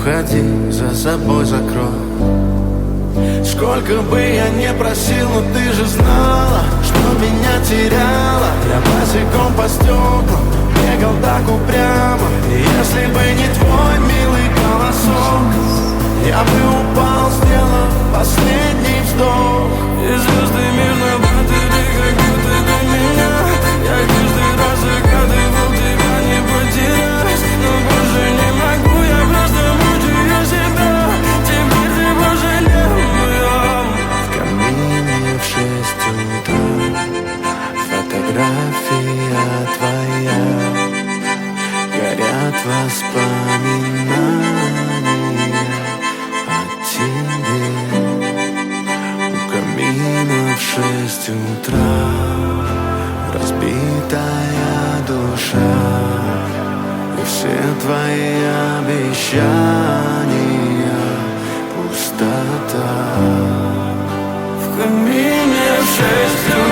Уходи, за собой закрой. Сколько бы я не просил, но ты же знала, что меня теряла. Я босиком по стеклам бегал так упрямо. И если бы не твой милый голосок, я бы упал, сделав последний вздох. И звезды мирно падали, как будто до меня. Я каждый раз загадывал тебя не потерять, но больше не могу, я просто мучаю себя. Теперь ты пожалел моем. В камине в 6 утра фотография твоя, горят воспоминания о тебе. У камина в 6 утра разбитая душа, и все твои обещания пустота. В камине в 6 утра